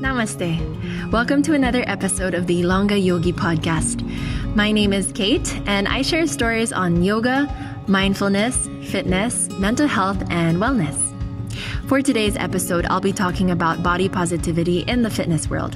Namaste. Welcome to another episode of the Ilongga Yogi Podcast. My name is Kate, and I share stories on yoga, mindfulness, fitness, mental health, and wellness. For today's episode, I'll be talking about body positivity in the fitness world.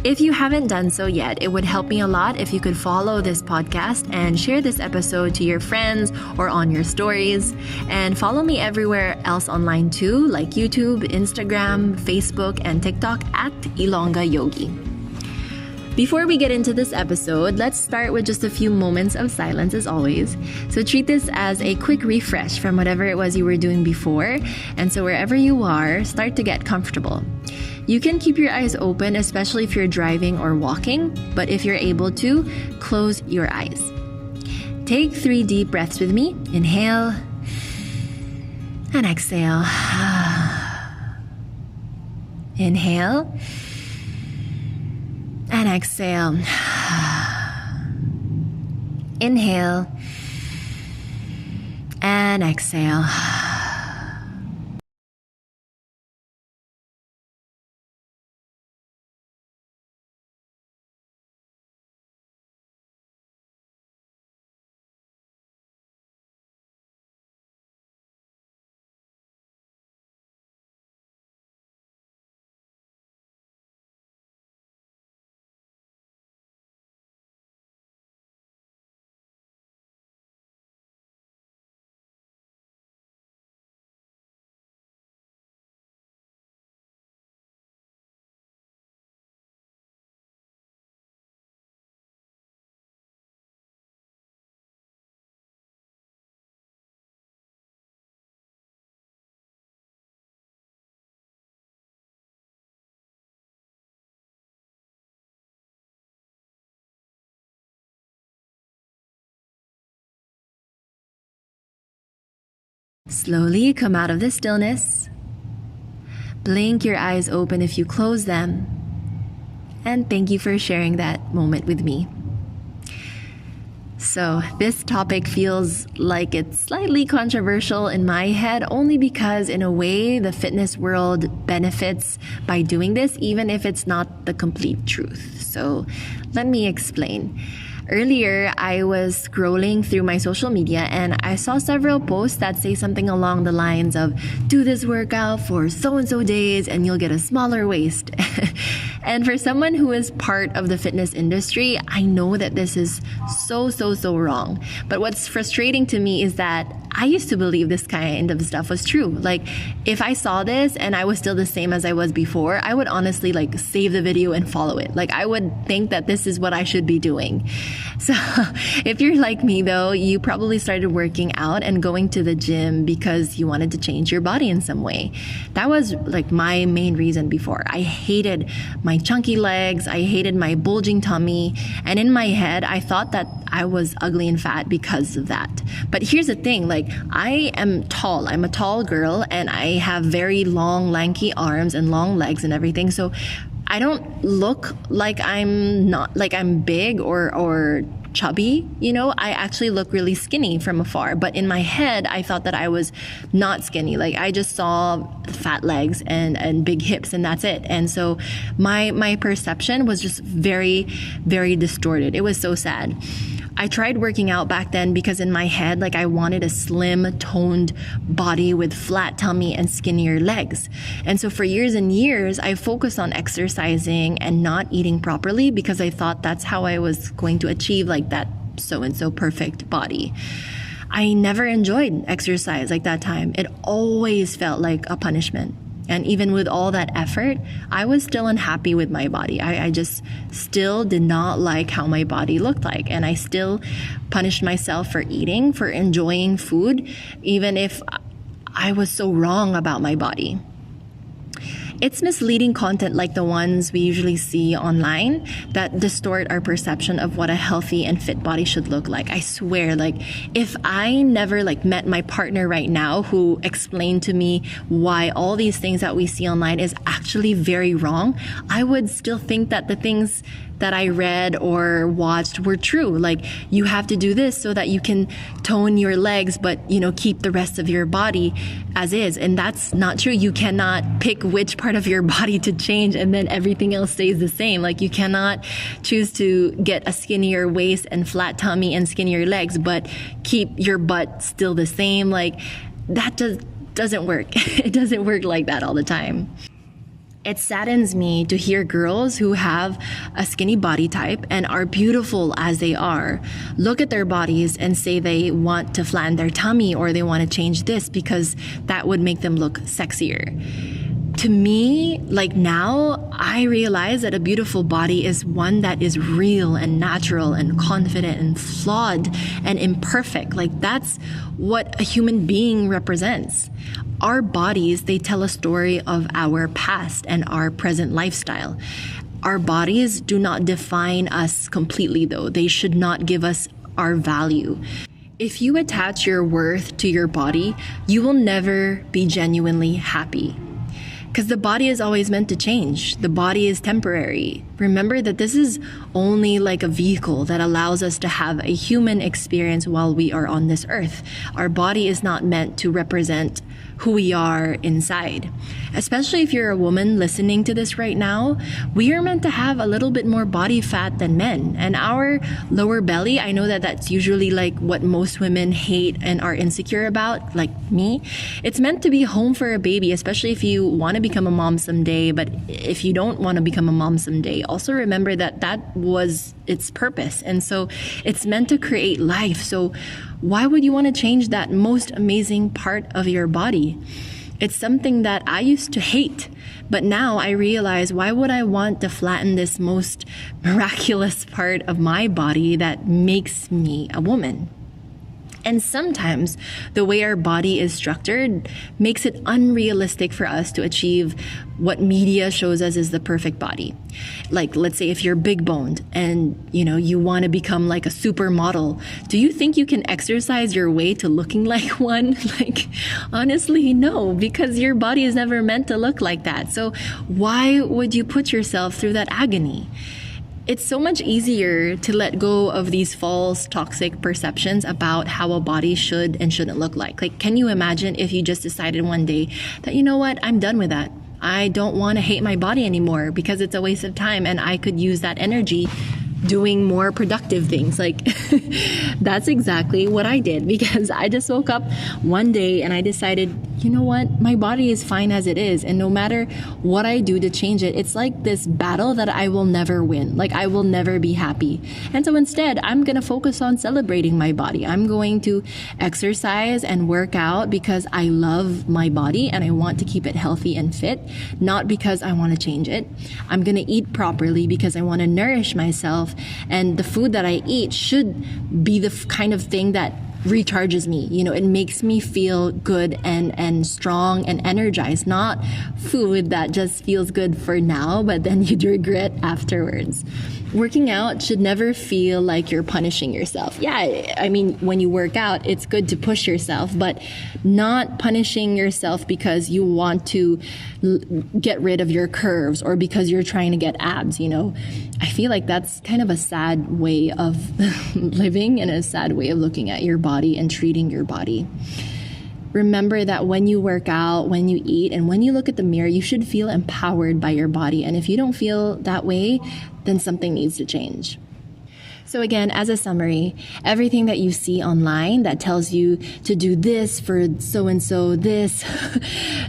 If you haven't done so yet, it would help me a lot if you could follow this podcast and share this episode to your friends or on your stories. And follow me everywhere else online too, like YouTube, Instagram, Facebook, and TikTok at Ilongga Yogi. Before we get into this episode, let's start with just a few moments of silence as always. So treat this as a quick refresh from whatever it was you were doing before. And so wherever you are, start to get comfortable. You can keep your eyes open, especially if you're driving or walking, but if you're able to, close your eyes. Take 3 deep breaths with me. Inhale and exhale. Inhale and exhale. Inhale and exhale. Slowly come out of the stillness. Blink your eyes open if you close them. And thank you for sharing that moment with me. So this topic feels like it's slightly controversial in my head only because in a way the fitness world benefits by doing this even if it's not the complete truth. So let me explain. Earlier, I was scrolling through my social media and I saw several posts that say something along the lines of, do this workout for so-and-so days and you'll get a smaller waist. And for someone who is part of the fitness industry, I know that this is so wrong. But what's frustrating to me is that I used to believe this kind of stuff was true. Like, if I saw this and I was still the same as I was before, I would honestly save the video and follow it. I would think that this is what I should be doing. So if you're like me though, you probably started working out and going to the gym because you wanted to change your body in some way. That was my main reason before. I hated my chunky legs. I hated my bulging tummy. And in my head, I thought that I was ugly and fat because of that. But here's the thing, I am tall. I'm a tall girl and I have very long, lanky arms and long legs and everything. So I don't look like I'm big or chubby, I actually look really skinny from afar. But in my head, I thought that I was not skinny. I just saw fat legs and big hips and that's it. And so my perception was just very, very distorted. It was so sad. I tried working out back then because in my head, I wanted a slim, toned body with flat tummy and skinnier legs. And so for years and years, I focused on exercising and not eating properly because I thought that's how I was going to achieve that so-and-so perfect body. I never enjoyed exercise that time. It always felt like a punishment. And even with all that effort, I was still unhappy with my body. I just still did not like how my body looked like. And I still punished myself for eating, for enjoying food, even if I was so wrong about my body. It's misleading content like the ones we usually see online that distort our perception of what a healthy and fit body should look like. I swear, if I never met my partner right now who explained to me why all these things that we see online is actually very wrong, I would still think that the things that I read or watched were true. Like, you have to do this so that you can tone your legs, but, keep the rest of your body as is. And that's not true. You cannot pick which part of your body to change and then everything else stays the same. Like, you cannot choose to get a skinnier waist and flat tummy and skinnier legs, but keep your butt still the same. Like, that doesn't work. It doesn't work like that all the time. It saddens me to hear girls who have a skinny body type and are beautiful as they are look at their bodies and say they want to flatten their tummy or they want to change this because that would make them look sexier. To me, like, now, I realize that a beautiful body is one that is real and natural and confident and flawed and imperfect. Like, that's what a human being represents. Our bodies, they tell a story of our past and our present lifestyle. Our bodies do not define us completely, though. They should not give us our value. If you attach your worth to your body, you will never be genuinely happy. Because the body is always meant to change. The body is temporary. Remember that this is only like a vehicle that allows us to have a human experience while we are on this earth. Our body is not meant to represent who we are inside. Especially if you're a woman listening to this right now, we are meant to have a little bit more body fat than men. And our lower belly, I know that that's usually like what most women hate and are insecure about, like me. It's meant to be home for a baby, especially if you want to become a mom someday. But if you don't want to become a mom someday, also remember that that was its purpose. And so it's meant to create life. So why would you want to change that most amazing part of your body? It's something that I used to hate, but now I realize, why would I want to flatten this most miraculous part of my body that makes me a woman? And sometimes the way our body is structured makes it unrealistic for us to achieve what media shows us is the perfect body. Like, let's say if you're big boned and, you want to become like a supermodel, do you think you can exercise your way to looking like one? Like, honestly, no, because your body is never meant to look like that. So why would you put yourself through that agony? It's so much easier to let go of these false, toxic perceptions about how a body should and shouldn't look like. Like, can you imagine if you just decided one day that, you know what, I'm done with that. I don't want to hate my body anymore because it's a waste of time and I could use that energy doing more productive things. Like, that's exactly what I did, because I just woke up one day and I decided, you know what, my body is fine as it is. And no matter what I do to change it, it's like this battle that I will never win. Like, I will never be happy. And so instead, I'm going to focus on celebrating my body. I'm going to exercise and work out because I love my body and I want to keep it healthy and fit, not because I want to change it. I'm going to eat properly because I want to nourish myself. And the food that I eat should be the kind of thing that recharges me. It makes me feel good and strong and energized, not food that just feels good for now, but then you'd regret afterwards. Working out should never feel like you're punishing yourself. Yeah, I mean, when you work out, it's good to push yourself, but not punishing yourself because you want to get rid of your curves or because you're trying to get abs, I feel like that's kind of a sad way of living and a sad way of looking at your body and treating your body. Remember that when you work out, when you eat, and when you look at the mirror, you should feel empowered by your body. And if you don't feel that way, then something needs to change. So again, as a summary, everything that you see online that tells you to do this for so-and-so this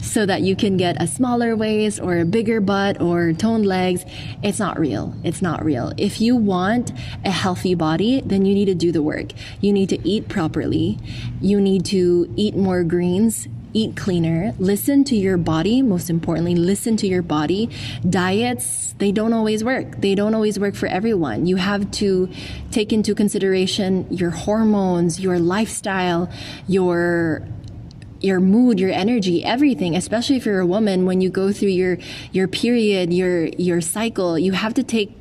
so that you can get a smaller waist or a bigger butt or toned legs, it's not real. It's not real. If you want a healthy body, then you need to do the work. You need to eat properly. You need to eat more greens. Eat cleaner, listen to your body. Most importantly, listen to your body. Diets, they don't always work. They don't always work for everyone. You have to take into consideration your hormones, your lifestyle, your mood, your energy, everything. Especially if you're a woman, when you go through your period, your cycle, you have to take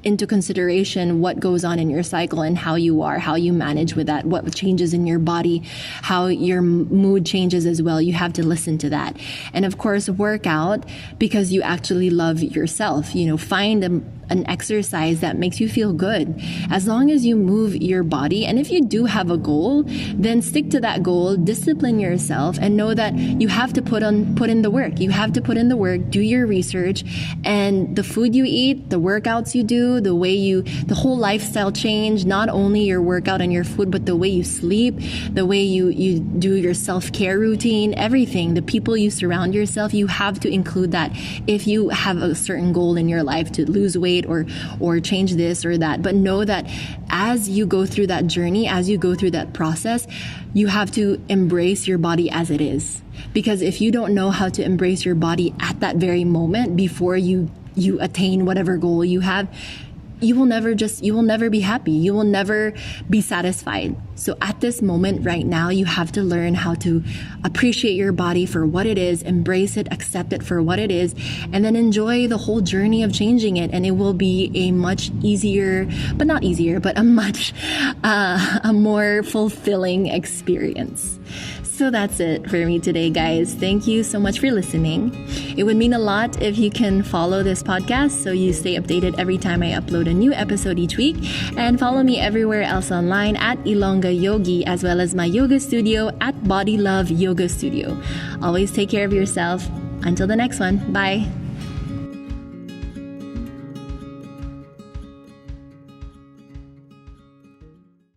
into consideration what goes on in your cycle and how you are, how you manage with that, what changes in your body, how your mood changes as well. You have to listen to that. And of course, work out because you actually love yourself. Find an exercise that makes you feel good. As long as you move your body, and if you do have a goal, then stick to that goal, discipline yourself, and know that you have to put in the work. You have to put in the work, do your research, and the food you eat, the workouts you do, the whole lifestyle change, not only your workout and your food, but the way you sleep, the way you do your self-care routine, everything, the people you surround yourself, you have to include that if you have a certain goal in your life to lose weight or change this or that. But know that as you go through that journey, as you go through that process, you have to embrace your body as it is. Because if you don't know how to embrace your body at that very moment before you attain whatever goal you have, you will never be happy. You will never be satisfied. So at this moment right now, you have to learn how to appreciate your body for what it is, embrace it, accept it for what it is, and then enjoy the whole journey of changing it. And it will be a much easier, but not easier, but a more fulfilling experience. So that's it for me today, guys. Thank you so much for listening. It would mean a lot if you can follow this podcast so you stay updated every time I upload a new episode each week. And follow me everywhere else online at Ilongga Yogi, as well as my yoga studio at Body Love Yoga Studio. Always take care of yourself. Until the next one. Bye.